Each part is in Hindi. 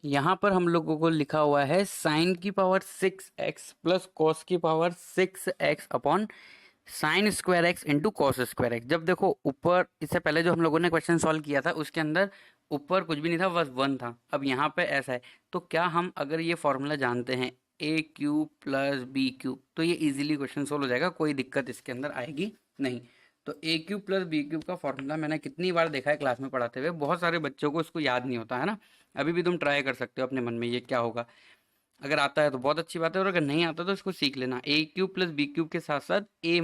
यहाँ पर हम लोगों को लिखा हुआ है साइन की पावर 6x प्लस कॉस की power 6x upon sine square x into cos square x. जब देखो ऊपर, इससे पहले जो हम लोगों ने क्वेश्चन सॉल्व किया था उसके अंदर ऊपर कुछ भी नहीं था, बस वन था। अब यहाँ पे ऐसा है, तो क्या हम अगर ये फॉर्मूला जानते हैं ए क्यूब प्लस बी क्यूब, तो ये इजीली क्वेश्चन सोल्व हो जाएगा, कोई दिक्कत इसके अंदर आएगी नहीं। तो A cube plus B cube का फॉर्मूला मैंने कितनी बार देखा है क्लास में पढ़ाते हुए, बहुत सारे बच्चों को इसको याद नहीं होता है ना। अभी भी तुम ट्राई कर सकते हो अपने मन में ये क्या होगा। अगर आता है तो बहुत अच्छी बात है, और अगर नहीं आता तो इसको सीख लेना। A cube plus B cube के साथ साथ A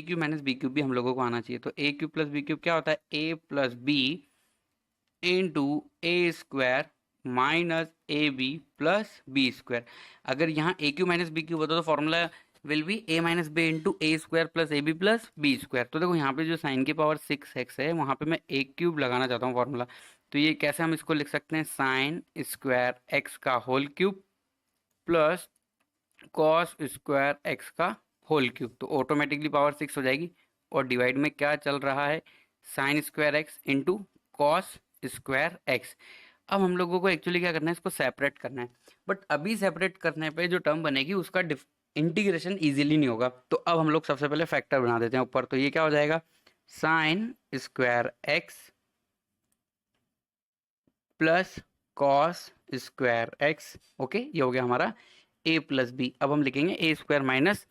cube minus B cube भी हम लोगों को आना चाहिए। तो A cube plus B cube क्या होता है, A plus B into A square minus A B plus B square. अगर यहाँ A cube minus B cube होता तो formula will be A minus B into A square plus A B plus B square. तो देखो यहाँ पे जो साइन की पावर 6x है वहाँ पे मैं ए क्यूब लगाना चाहता हूँ फॉर्मूला। तो ये कैसे हम इसको लिख सकते हैं, साइन स्क्वायर एक्स का whole cube plus cos square x का होल क्यूब। तो ऑटोमेटिकली पावर 6 हो जाएगी, और डिवाइड में क्या चल रहा है, sign square x into cos square x. अब हम लोगों को एक्चुअली क्या करना है, इसको सेपरेट करना है। बट अभी सेपरेट करने पे जो टर्म बनेगी उसका इंटीग्रेशन इजीली नहीं होगा। तो अब हम लोग सबसे पहले फैक्टर बना देते हैं ऊपर। तो ये क्या हो जाएगा, sine square x plus cos square x. Okay, ये हो गया हमारा ए प्लस बी। अब हम लिखेंगे A square minus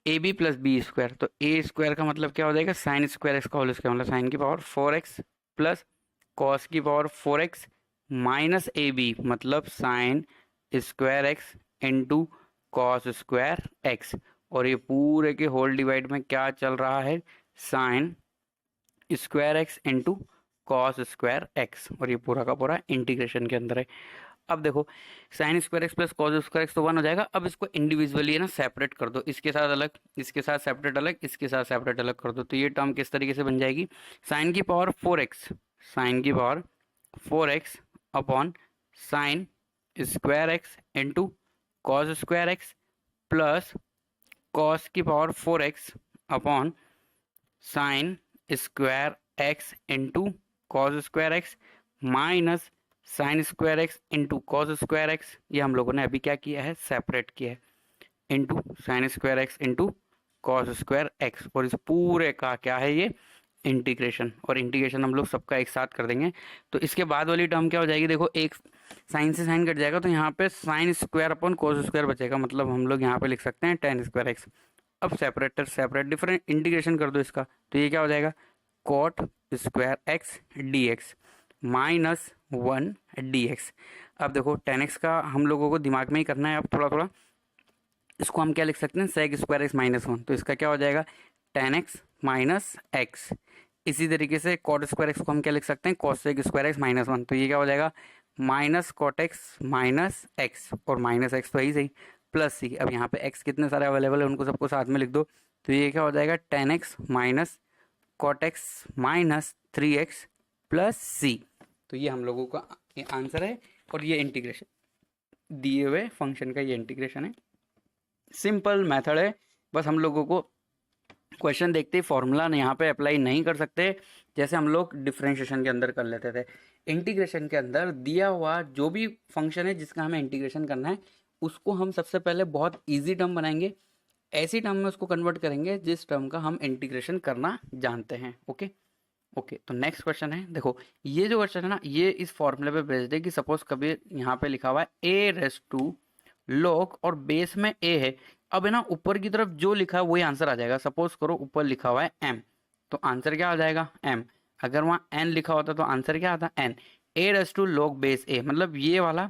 A B plus B square. तो ए स्क्वायर का मतलब क्या हो जाएगा, साइन स्क्वायर एक्स का होल स्क्वायर, मतलब साइन की पावर 4x प्लस कॉस की power 4x minus A B मतलब sine square x into cos square x. और ये पूरे के होल डिवाइड में क्या चल रहा है, sign square x into cos square x, और ये पूरा का पूरा इंटीग्रेशन के अंदर है। अब देखो sign square x plus cos square x तो 1 हो जाएगा। अब इसको इंडिविजुअली है ना सेपरेट कर दो, इसके साथ अलग, इसके साथ सेपरेट अलग, इसके साथ सेपरेट अलग कर दो। तो ये टर्म किस तरीके से बन जाएगी, साइन की पावर 4x, साइन की power 4x upon sine square x into cos square x plus cos की power 4x upon sine square x into cos square x minus sine square x into cos square x. ये हम लोगों ने अभी क्या किया है, सेपरेट किया है, into sine square x into cos square x. और इस पूरे का क्या है, ये इंटीग्रेशन। और इंटीग्रेशन हम लोग सबका एक साथ कर देंगे। तो इसके बाद वाली टर्म क्या हो जाएगी, देखो एक साइन से साइन कट जाएगा, तो यहाँ पे sine square upon cos square बचेगा, मतलब हम लोग यहाँ पे लिख सकते हैं टेन स्क्वायर एक्स। अब सेपरेटर सेपरेट डिफरेंट इंटीग्रेशन कर दो इसका, तो ये क्या हो जाएगा, cot square x d x minus 1 dx। अब देखो 10x का हम लोगों को दिमाग में ही करना है अब थोड़ा थोड़ा। इसको हम क्या लिख सकते हैं, सेक स्क्वायर एक्स माइनस 1। तो इसका क्या हो जाएगा, 10x माइनस एक्स। इसी तरीके से कॉट स्क्वायर एक्स को हम क्या लिख सकते हैं, cosec square x minus 1। तो ये क्या हो जाएगा, minus cot x minus x, और माइनस एक्स तो ही सही, प्लस सी। अब यहाँ पे एक्स कितने सारे अवेलेबल है उनको सबको साथ में लिख दो। तो ये क्या हो जाएगा, 10x minus cot x minus 3x plus C. तो ये हम लोगों का ये आंसर है, और ये इंटीग्रेशन दिए हुए फंक्शन का ये इंटीग्रेशन है। सिंपल मेथड है, बस हम लोगों को क्वेश्चन देखते ही फॉर्मूला यहाँ पे अप्लाई नहीं कर सकते, जैसे हम लोग डिफरेंशिएशन के अंदर कर लेते थे। इंटीग्रेशन के अंदर दिया हुआ जो भी फंक्शन है जिसका हमें इंटीग्रेशन करना है, उसको हम सबसे पहले बहुत ईजी टर्म बनाएंगे, ऐसी टर्म में उसको कन्वर्ट करेंगे जिस टर्म का हम इंटीग्रेशन करना जानते हैं। ओके ओके, तो नेक्स्ट क्वेश्चन है, देखो ये जो क्वेश्चन है ना, ये इस फॉर्मूले पे बेस्ड है कि सपोज कभी यहाँ पे लिखा हुआ है ए रेस टू log और बेस में ए है। अब है ना ऊपर की तरफ जो लिखा है वही आंसर आ जाएगा। सपोज करो ऊपर लिखा हुआ है m, तो आंसर क्या आ जाएगा m। अगर वहाँ n लिखा होता तो आंसर क्या आता, n। A raise to log base A, मतलब ये वाला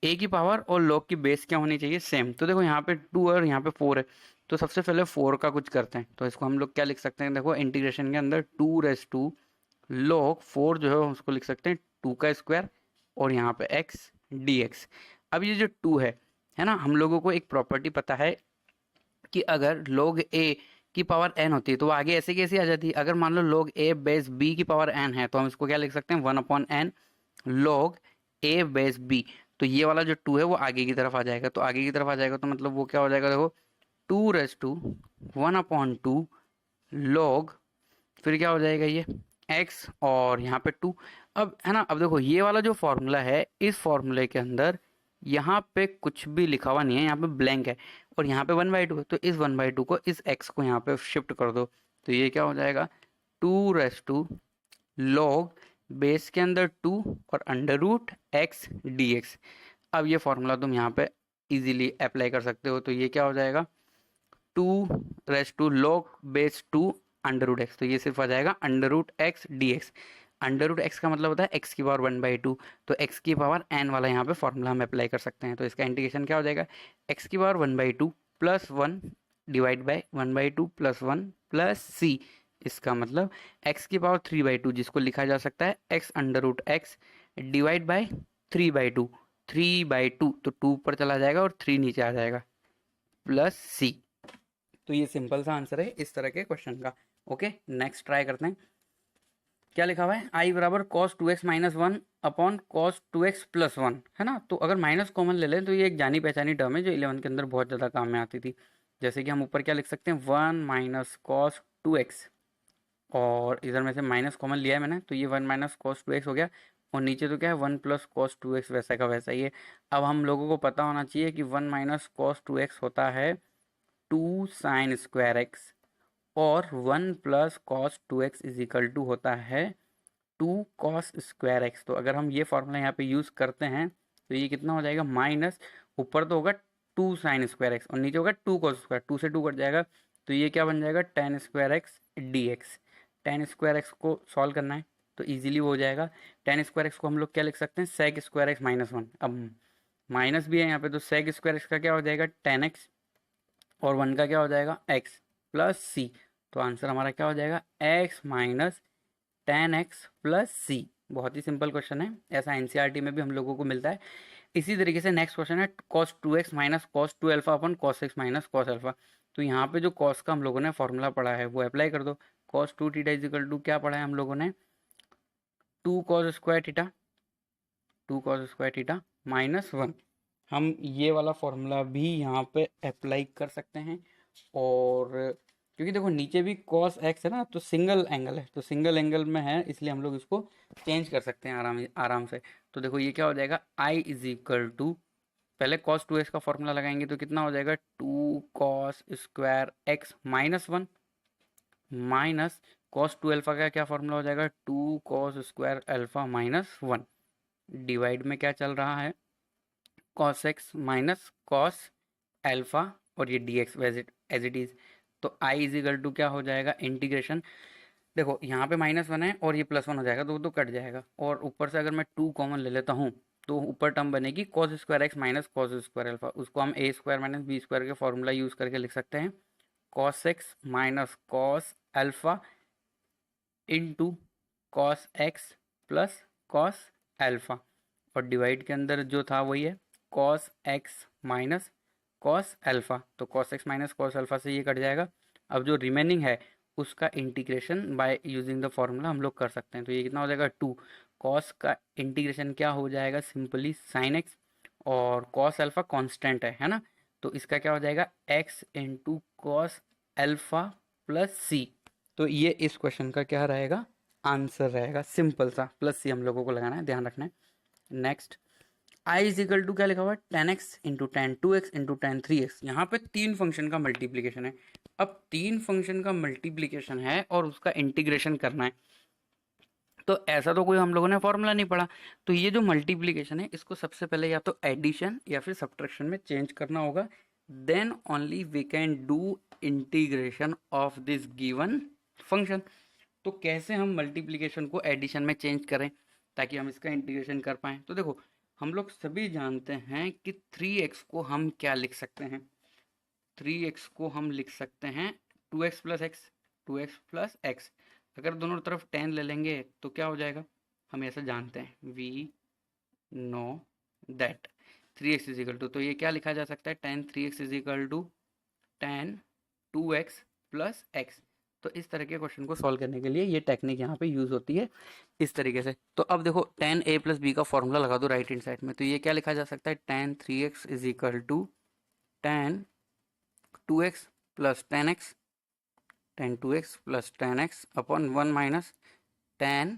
ए की पावर और log की बेस क्या होनी चाहिए, सेम। तो देखो यहाँ पे 2 है और यहाँ पे 4 है, तो सबसे पहले 4 का कुछ करते हैं। तो इसको हम लोग क्या लिख सकते हैं, देखो इंटीग्रेशन के अंदर 2 रेस टू log 4 जो है उसको लिख सकते हैं 2 का स्क्वायर, और यहाँ पे x dx। अब ये जो 2 है ना, हम लोगों को एक प्रॉपर्टी पता है कि अगर log a की पावर n होती है तो वो आगे ऐसे कैसे आ जाती है। अगर मान लो log a बेस b की पावर n है, तो हम इसको क्या लिख सकते हैं, 1/n log a base b। तो ये वाला जो 2 है वो आगे की तरफ आ जाएगा, तो आगे की तरफ आ जाएगा तो मतलब वो क्या हो जाएगा, देखो 2 रेस टू 1/2 log, फिर क्या हो जाएगा ये x, और यहाँ पे 2। अब है ना, अब देखो ये वाला जो फॉर्मूला है, इस फॉर्मूले के अंदर यहाँ पे कुछ भी लिखा हुआ नहीं है, यहाँ पे ब्लैंक है, और यहाँ पे 1/2 है, तो इस 1/2 को, इस x को यहाँ पे शिफ्ट कर दो, तो ये क्या हो जाएगा, 2 log बेस के अंदर 2 और under root x d x. अब ये फॉर्मूला तुम यहाँ पे इजीली अप्लाई कर सकते हो, तो ये क्या हो जाएगा, 2 log base 2 under root x, तो ये सिर्फ आ जाएगा under root x d x. Under root x का मतलब होता है एक्स की पावर 1/2, तो एक्स की पावर एन वाला यहाँ पे फॉर्मूला हम अप्लाई कर सकते हैं, तो इसका इंटीग्रेशन क्या हो जाएगा, एक्स की power 1/2 plus 1 divide by 1/2 plus 1 plus C, इसका मतलब एक्स की पावर 3/2, जिसको लिखा जा सकता है x under root x divide by 3/2, 3/2 तो 2 ऊपर चला जाएगा और 3 नीचे आ जाएगा, प्लस सी। तो ये सिंपल सा आंसर है इस तरह के क्वेश्चन का। ओके, नेक्स्ट ट्राई करते हैं। क्या लिखा हुआ है, आई बराबर cos 2x minus 1 upon cos 2x plus 1, है ना। तो अगर माइनस कॉमन ले लें तो ये एक जानी पहचानी टर्म है जो 11 के अंदर बहुत ज़्यादा काम में आती थी। जैसे कि हम ऊपर क्या लिख सकते हैं, 1 माइनस कॉस 2x, और इधर में से माइनस कॉमन लिया है मैंने, तो ये 1 माइनस कॉस 2x हो गया, और नीचे तो क्या है 1 प्लस कॉस 2x, वैसा का वैसा ही है। अब हम लोगों को पता होना चाहिए कि 1 माइनस कॉस 2x होता है 2 साइन स्क्वायर एक्स, और 1 plus cos 2x is equal to होता है 2 कॉस स्क्वायर एक्स। तो अगर हम ये फॉर्मूला यहाँ पे यूज़ करते हैं तो ये कितना हो जाएगा, माइनस ऊपर तो होगा 2 साइन स्क्वायर एक्स और नीचे होगा 2 कॉस स्क्वायर, 2 से 2 कट जाएगा, तो ये क्या बन जाएगा, ten square x d x. Ten square x को सॉल्व करना है तो ईजिली वो हो जाएगा। टेन स्क्वायर एक्स को हम लोग क्या लिख सकते हैं, सेक स्क्वायर एक्स माइनस 1। अब माइनस भी है यहाँ पे, तो सेक स्क्वायर एक्स का क्या हो जाएगा, 10x, और 1 का क्या हो जाएगा, x प्लस सी। तो आंसर हमारा क्या हो जाएगा, x माइनस 10x प्लस सी। बहुत ही सिंपल क्वेश्चन है, ऐसा एनसीईआरटी में भी हम लोगों को मिलता है। इसी तरीके से नेक्स्ट क्वेश्चन है, cos 2x minus cos 2 alpha upon cos x minus cos alpha. तो यहाँ पे जो cos का हम लोगों ने फॉर्मूला पढ़ा है वो अप्लाई कर दो। cos 2 theta is equal to क्या पढ़ा है हम लोगों ने, 2 cos square theta, 2 cos square theta minus 1। हम ये वाला फॉर्मूला भी यहाँ पे अप्लाई कर सकते हैं, और क्योंकि देखो नीचे भी cos x है ना, तो सिंगल एंगल है, तो सिंगल एंगल में है, इसलिए हम लोग इसको चेंज कर सकते हैं आराम आराम से। तो देखो ये क्या हो जाएगा, I इज इक्वल टू, पहले cos 2x का फॉर्मूला लगाएंगे तो कितना हो जाएगा, 2 cos square x minus 1 minus cos 2 alpha का क्या फॉर्मूला हो जाएगा, 2 cos square alpha minus 1, divide में क्या चल रहा है, cos x minus cos alpha, और ये dx एज इट इज। तो i इज इक्वल टू क्या हो जाएगा, इंटीग्रेशन, देखो यहाँ पे माइनस 1 है और ये प्लस 1 हो जाएगा, तो कट जाएगा, और ऊपर से अगर मैं 2 कॉमन ले लेता हूँ तो ऊपर टर्म बनेगी cos square x minus cos square alpha, उसको हम a square minus B square के फॉर्मूला यूज करके लिख सकते हैं, cos x minus cos alpha into cos x plus cos alpha, और डिवाइड के अंदर जो था वही है cos x minus cos alpha, तो cos x minus cos alpha से ये कट जाएगा। अब जो रिमेनिंग है उसका integration by using the formula हम लोग कर सकते हैं, तो ये कितना हो जाएगा, 2 कॉस का इंटीग्रेशन क्या हो जाएगा, सिंपली साइन एक्स, और कॉस अल्फा कांस्टेंट है ना, तो इसका क्या हो जाएगा, x into cos alpha plus C. तो ये इस क्वेश्चन का क्या रहेगा, आंसर रहेगा, सिंपल सा, प्लस सी हम लोगों को लगाना है, ध्यान रखना है। Next, I is equal to क्या लिखा हुआ है, 10x into 10 2x into 10 3x। यहाँ पे 3 फंक्शन का मल्टीप्लीकेशन है। अब 3 फंक्शन का मल्टीप्लीकेशन है और उसका इंटीग्रेशन करना है, तो ऐसा तो कोई हम लोगों ने फॉर्मूला नहीं पढ़ा, तो ये जो मल्टीप्लीकेशन है इसको सबसे पहले या तो एडिशन या फिर सब्ट्रैक्शन में चेंज करना होगा, then only we can do integration of this given function. तो कैसे हम मल्टीप्लिकेशन को एडिशन में चेंज करें ताकि हम इसका इंटीग्रेशन कर पाएँ, तो देखो हम लोग सभी जानते हैं कि 3x को हम क्या लिख सकते हैं, 3x को हम लिख सकते हैं 2x plus x, 2x plus x. अगर दोनों तरफ 10 ले लेंगे तो क्या हो जाएगा, हम ऐसा जानते हैं, we know that 3x is equal to, तो ये क्या लिखा जा सकता है, 10 3x is equal to 10 2x plus x. तो इस तरह के क्वेश्चन को सॉल्व करने के लिए ये टेक्निक यहाँ पे यूज़ होती है इस तरीके से। तो अब देखो 10a प्लस बी का फॉर्मूला लगा दो राइट हैंड साइड में, तो ये क्या लिखा जा सकता है, 10 3x is equal to 10 2x plus 10x, 10 2x plus 10x upon 1 minus 10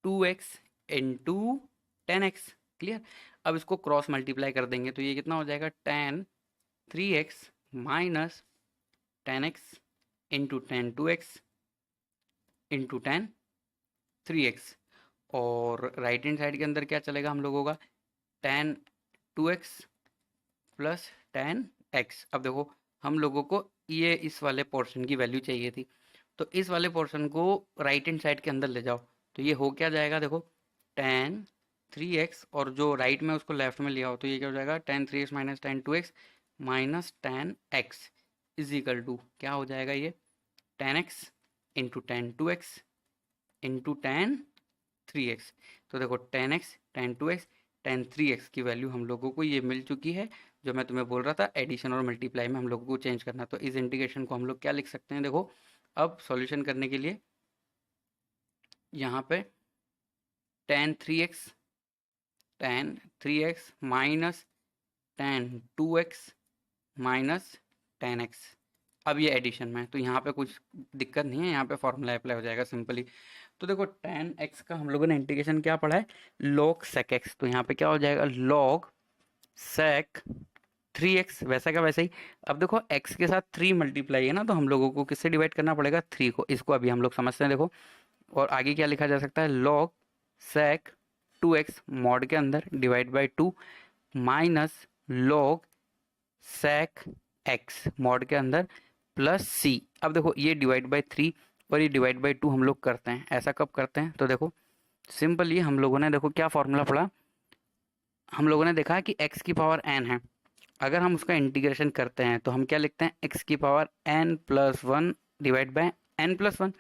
2x into ten x. Clear. अब इसको क्रॉस मल्टीप्लाई कर देंगे तो ये कितना हो जाएगा, ten three x minus ten x into ten two x into ten three x. और राइट हैंड साइड के अंदर क्या चलेगा हम लोगों का, ten two x plus ten x. अब देखो हम लोगों को ये इस वाले पोर्शन की वैल्यू चाहिए थी, तो इस वाले पोर्शन को राइट हैंड साइड के अंदर ले जाओ तो ये हो क्या जाएगा, देखो टेन थ्री एक्स और जो राइट में उसको लेफ्ट में लिया हो तो ये क्या हो जाएगा, ten three x minus ten two x minus ten x is equal to क्या हो जाएगा, ये ten x into ten two x into ten three x. तो देखो ten x ten two x ten three x की वैल्यू हम लोगों को ये मिल चुकी है, जो मैं तुम्हें बोल रहा था एडिशन और मल्टीप्लाई में हम लोगों को चेंज करना। तो इस इंटीग्रेशन को हम लोग क्या लिख सकते हैं, देखो अब सॉल्यूशन करने के लिए यहाँ पे ten three x minus ten two x minus ten x. अब ये एडिशन में, तो यहाँ पे कुछ दिक्कत नहीं है, यहाँ पे फॉर्मूला अप्लाई हो जाएगा सिंपली। तो देखो टेन एक्स का हम लोगों ने इंटीग्रेशन क्या पढ़ा है, log sec x। तो यहाँ पे क्या हो जाएगा, log sec थ्री एक्स, वैसा का वैसा ही। अब देखो x के साथ थ्री मल्टीप्लाई है ना, तो हम लोगों को किससे डिवाइड करना पड़ेगा, थ्री को। इसको अभी हम लोग समझते हैं, देखो। और आगे क्या लिखा जा सकता है, log sec two x mod के अंदर divide by two minus log sec x mod के अंदर प्लस c। अब देखो ये डिवाइड बाई थ्री और ये डिवाइड बाई टू हम लोग करते हैं, ऐसा कब करते हैं, तो देखो सिंपली हम लोगों ने देखो क्या फॉर्मूला पढ़ा, हम लोगों ने देखा कि x की पावर n है, अगर हम उसका इंटीग्रेशन करते हैं तो हम क्या लिखते हैं, x की power n plus one divide by n plus one.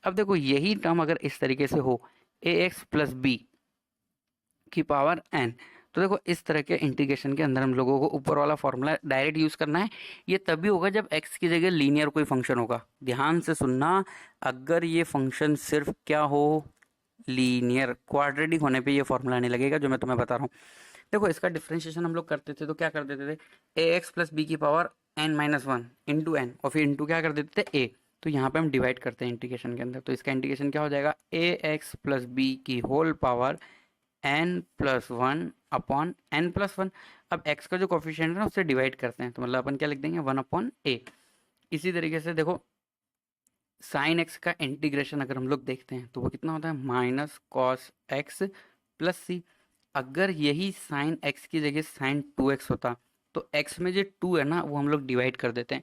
अब देखो यही टर्म अगर इस तरीके से हो, ax प्लस बी की पावर n, तो देखो इस तरह के इंटीग्रेशन के अंदर हम लोगों को ऊपर वाला फॉर्मूला डायरेक्ट यूज करना है। ये तभी होगा जब x की जगह लीनियर कोई फंक्शन होगा। ध्यान से सुनना, अगर ये फंक्शन सिर्फ क्या हो, लीनियर क्वाड्रेटिक होने पे ये फॉर्मूला नहीं लगेगा जो मैं तुम्हें बता रहा हूँ। देखो इसका डिफरेंशिएशन हम लोग करते थे तो क्या कर देते थे, ए एक्स प्लस बी की power n minus one into n और फिर इंटू क्या कर देते थे, ए। तो यहाँ पे हम डिवाइड करते हैं इंटीग्रेशन के अंदर, तो इसका इंटीग्रेशन क्या हो जाएगा, ए एक्स प्लस बी की whole power n plus one upon n plus one. अब एक्स का जो कोफिशिएंट है ना उससे डिवाइड करते हैं, तो मतलब अपन क्या लिख देंगे, वन अपॉन ए। इसी तरीके से देखो साइन एक्स का इंटीग्रेशन अगर हम लोग देखते हैं तो वो कितना होता है, माइनस कॉस एक्स प्लस सी। अगर यही साइन एक्स की जगह साइन टू एक्स होता तो एक्स में जो टू है ना वो हम लोग डिवाइड कर देते हैं।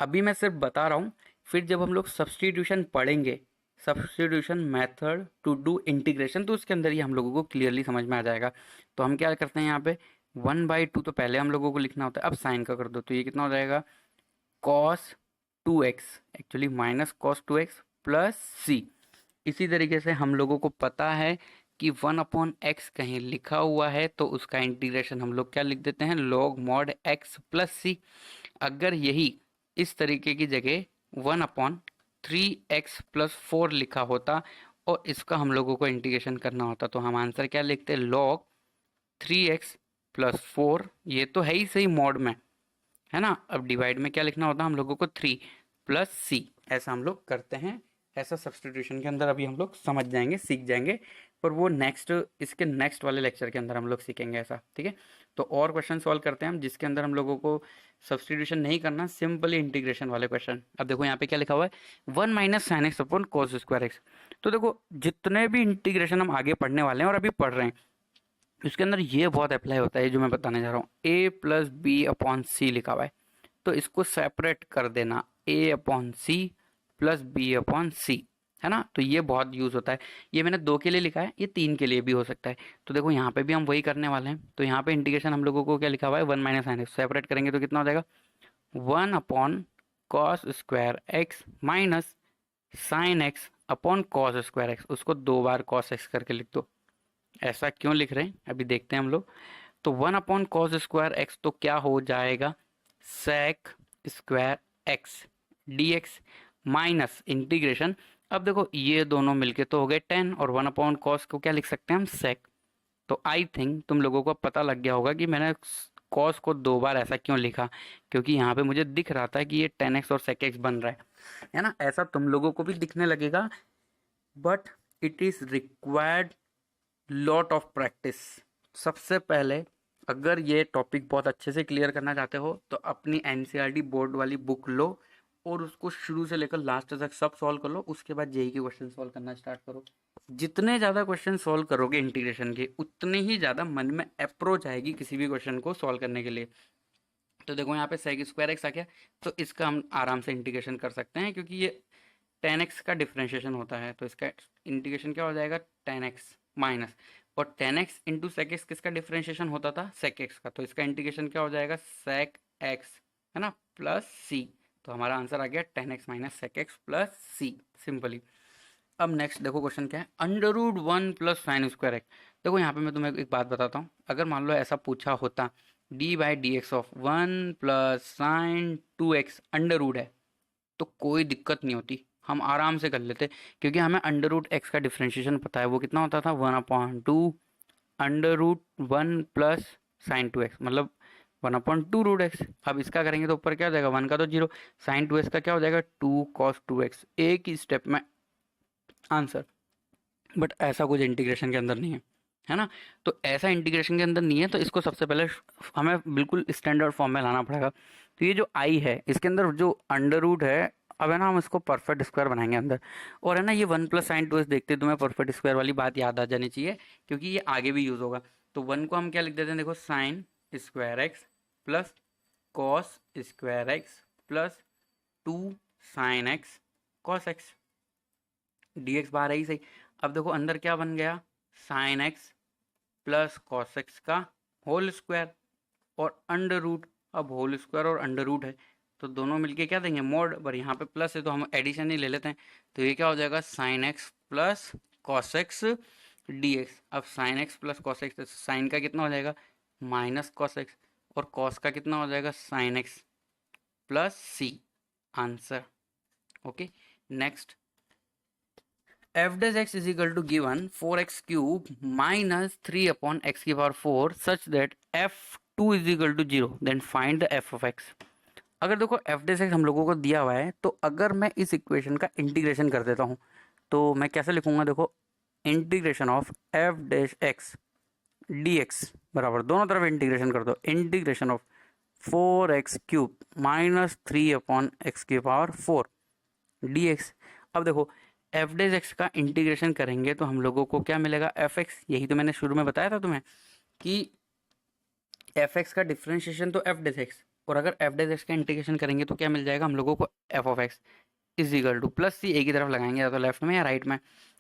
अभी मैं सिर्फ बता रहा हूँ, फिर जब हम लोग सब्सटीट्यूशन पढ़ेंगे, substitution method to do integration, तो उसके अंदर ही हम लोगों को क्लियरली समझ में आ जाएगा। तो हम क्या करते हैं यहाँ पे, वन बाई टू तो पहले हम लोगों को लिखना होता है, अब साइन का कर दो तो ये कितना हो जाएगा, cos two x, actually minus cos two x plus C. इसी तरीके से हम लोगों को पता है कि वन अपॉन एक्स कहीं लिखा हुआ है तो उसका इंटीग्रेशन हम लोग क्या लिख देते हैं, लॉग मॉड एक्स प्लस सी। अगर यही इस तरीके की जगह one upon three x plus four लिखा होता और इसका हम लोगों को इंटीग्रेशन करना होता तो हम आंसर क्या लिखते, log three x plus four. ये तो है ही सही मॉड में, है ना। अब डिवाइड में क्या लिखना होता है हम लोगों को, थ्री प्लस सी। ऐसा हम लोग करते हैं, ऐसा सब्सटीट्यूशन के अंदर अभी हम लोग समझ जाएंगे, सीख जाएंगे, पर वो नेक्स्ट, इसके नेक्स्ट वाले लेक्चर के अंदर हम लोग सीखेंगे ऐसा, ठीक है। तो और क्वेश्चन सॉल्व करते हैं हम जिसके अंदर हम लोगों को सब्सटीट्यूशन नहीं करना, सिंपली इंटीग्रेशन वाले क्वेश्चन। अब देखो यहाँ पे क्या लिखा हुआ है, one minus sine x upon cos square x. तो देखो जितने भी इंटीग्रेशन हम आगे पढ़ने वाले हैं और अभी पढ़ रहे हैं उसके अंदर ये बहुत अप्लाई होता है जो मैं बताने जा रहा हूँ, A plus B upon C लिखा हुआ है, तो इसको सेपरेट कर देना, A upon C plus B upon C, है ना। तो ये बहुत यूज होता है, ये मैंने दो के लिए लिखा है, ये तीन के लिए भी हो सकता है। तो देखो यहाँ पे भी हम वही करने वाले हैं, तो यहाँ पे इंटीग्रेशन हम लोगों को क्या लिखा हुआ है, one minus sine x, separate करेंगे तो कितना हो जाएगा, one upon cos square x minus sine x upon cos square x. उसको दो बार कॉस एक्स करके लिख दो। ऐसा क्यों लिख रहे हैं अभी देखते हैं हम लोग। तो one upon cos square x तो क्या हो जाएगा, sec square x d x minus integration. अब देखो ये दोनों मिलके तो हो गए टेन और वन अपॉन कॉस को क्या लिख सकते हैं हम, सेक। तो आई थिंक तुम लोगों को पता लग गया होगा कि मैंने कॉस को दो बार ऐसा क्यों लिखा, क्योंकि यहाँ पे मुझे दिख रहा था कि ये टेन एक्स और सेक एक्स बन रहा है ना। ऐसा तुम लोगों को भी दिखने लगेगा, but it is required lot of practice. सबसे पहले अगर ये टॉपिक बहुत अच्छे से क्लियर करना चाहते हो तो अपनी एनसीईआरटी बोर्ड वाली बुक लो और उसको शुरू से लेकर लास्ट तक सब सॉल्व कर लो। उसके बाद जेईई के क्वेश्चन सॉल्व करना स्टार्ट करो। जितने ज़्यादा क्वेश्चन सॉल्व करोगे इंटीग्रेशन के, उतने ही ज़्यादा मन में अप्रोच आएगी किसी भी क्वेश्चन को सॉल्व करने के लिए। तो देखो यहाँ पे सेक स्क्वायर एक्स आ गया, तो इसका हम आराम से इंटीग्रेशन कर सकते हैं क्योंकि ये 10x का डिफ्रेंशिएशन होता है। तो इसका इंटीग्रेशन क्या हो जाएगा 10x माइनस, और 10x इंटू सेक एक्स किसका डिफ्रेंशिएशन होता था सेक एक्स का, तो इसका इंटीग्रेशन क्या हो जाएगा सेक एक्स, है ना, प्लस सी। तो हमारा आंसर आ गया 10x minus sec x plus C, simply. अब नेक्स्ट देखो क्वेश्चन क्या है, under root 1 plus sine square x. देखो यहाँ पे मैं तुम्हें एक बात बताता हूँ, अगर मान लो ऐसा पूछा होता d by d x of 1 plus sine 2x under root है, तो कोई दिक्कत नहीं होती, हम आराम से कर लेते, क्योंकि हमें अंडर रूट एक्स का डिफ्रेंशिएशन पता है, वो कितना होता था 1/2 under root 1 plus sine 2x, मतलब 1/2 रूट एक्स। अब इसका करेंगे तो ऊपर क्या हो जाएगा 1 का तो 0, साइन 2x का क्या हो जाएगा 2 cos 2x, एक ही स्टेप में आंसर। बट ऐसा कुछ इंटीग्रेशन के अंदर नहीं है ना। तो ऐसा इंटीग्रेशन के अंदर नहीं है, तो इसको सबसे पहले हमें बिल्कुल स्टैंडर्ड फॉर्म में लाना पड़ेगा। तो ये जो आई है इसके अंदर जो अंडर रूट है, अब है ना हम इसको परफेक्ट स्क्वायर बनाएंगे अंदर, और है ना ये 1 प्लस साइन 2x देखते तुम्हें परफेक्ट स्क्वायर वाली बात याद आ जानी चाहिए, क्योंकि ये आगे भी यूज होगा। तो 1 को हम क्या लिख देते हैं, देखो sign square x plus cos square x plus 2 sine x cos x, d x बाहर है ही सही। अब देखो अंदर क्या बन गया sign x plus cos x का होल स्क्वायर और अंडर रूट। अब होल स्क्वायर और अंडर रूट है तो दोनों मिलके क्या देंगे मोड, पर यहाँ पे प्लस है तो हम एडिशन ही ले लेते हैं। तो ये क्या हो जाएगा sine x plus cos x d x. अब sine x plus cos x, sine का कितना हो जाएगा माइनस कॉस एक्स, और कॉस का कितना हो जाएगा sine x plus c, answer. Okay next, f dash x is equal to given 4x cube minus 3 upon x की power 4 such that f2 is equal to 0, then find the f of x। अगर देखो एफ डैश एक्स हम लोगों को दिया हुआ है, तो अगर मैं इस इक्वेशन का इंटीग्रेशन कर देता हूँ तो मैं कैसे लिखूंगा, देखो integration of F dash x d x बराबर, दोनों तरफ इंटीग्रेशन कर दो, integration of 4x cube minus 3 upon x की पावर 4 डी एक्स। अब देखो एफ डेज एक्स का इंटीग्रेशन करेंगे तो हम लोगों को क्या मिलेगा एफ एक्स, यही तो मैंने शुरू में बताया था तुम्हें कि एफ एक्स का डिफ्रेंशिएशन तो एफ डेज एक्स, और अगर एफ डेज एक्स का इंटीग्रेशन करेंगे तो क्या मिल जाएगा हम लोगों को f of x is equal to plus c, एक ही तरफ लगाएंगे या तो लेफ्ट में या राइट में।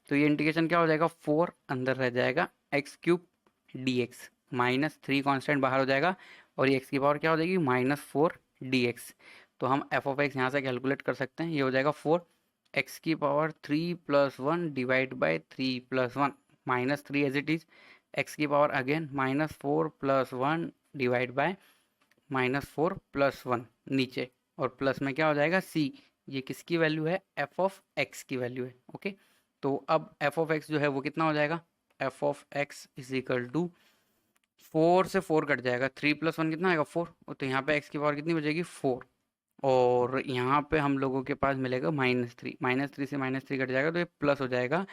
तो ये इंटीग्रेशन क्या हो जाएगा 4 अंदर रह जाएगा x cube D x minus 3 constant बाहर हो जाएगा, और ये एक्स की पावर क्या हो जाएगी -4 डी एक्स। तो हम एफ ऑफ एक्स यहाँ से कैलकुलेट कर सकते हैं, ये हो जाएगा 4 एक्स की power 3 plus 1 divide by 3 plus 1 minus 3 as it is, x की power again -4 plus 1 divide by -4 plus 1 नीचे, और प्लस में क्या हो जाएगा सी, ये किसकी वैल्यू है एफ ऑफ एक्स की वैल्यू है। ओके तो अब एफ ऑफ एक्स जो है वो कितना हो जाएगा, f of x is equal to 4 से 4 कट जाएगा, 3 प्लस 1 कितना आएगा 4, तो यहाँ पे एक्स की पावर कितनी बचेगी 4, और यहाँ पे हम लोगों के पास मिलेगा -3, -3 से -3 कट जाएगा तो ये प्लस हो जाएगा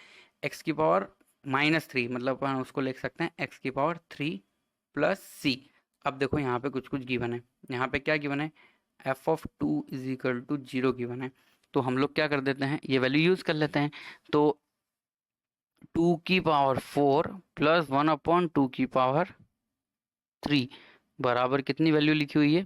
एक्स की पावर -3, मतलब हम उसको लिख सकते हैं एक्स की पावर 3 प्लस सी। अब देखो यहाँ पे कुछ कुछ गिवन है, यहाँ पे क्या गिवन है f of 2 is equal to 0 given है, तो हम लोग क्या कर देते हैं ये वैल्यू यूज कर लेते हैं। तो 2 की पावर 4 प्लस 1/2 की पावर 3 बराबर कितनी वैल्यू लिखी हुई है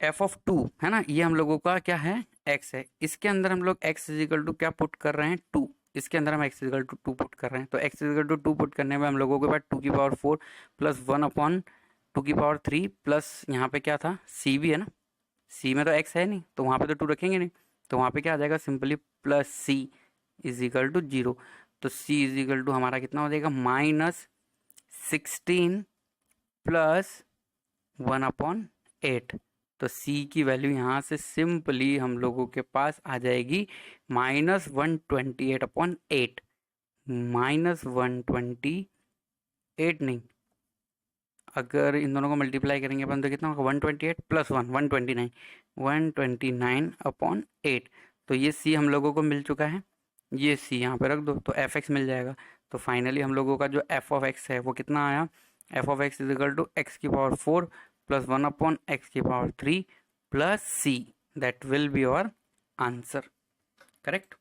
एफ ऑफ 2, है ना, ये हम लोगों का क्या है एक्स है, इसके अंदर हम लोग एक्स इज इक्वल टू क्या पुट कर रहे हैं 2, इसके अंदर हम x is equal to 2 put कर रहे हैं। तो x is equal to 2 put करने में हम लोगों के पास 2 की पावर 4 प्लस 1/2 की पावर 3 प्लस यहाँ पे क्या था सी भी है ना, सी में तो एक्स है नहीं तो वहाँ पे तो 2 रखेंगे नहीं, तो वहाँ पे क्या आ जाएगा simply plus c is equal to 0। तो सी इज इक्वल टू हमारा कितना हो जाएगा -16 प्लस 1/8। तो c की वैल्यू यहाँ से सिंपली हम लोगों के पास आ जाएगी -128/8, -128 नहीं, अगर इन दोनों को मल्टीप्लाई करेंगे अपन तो कितना होगा 128 प्लस 1 129, 129/8। तो ये c हम लोगों को मिल चुका है, ये c यहाँ पे रख दो तो एफ एक्स मिल जाएगा। तो फाइनली हम लोगों का जो एफ ऑफ एक्स है वो कितना आया, f of x is equal to x की पावर 4 प्लस 1 अपॉन एक्स की power 3 plus c, that will be your answer. Correct.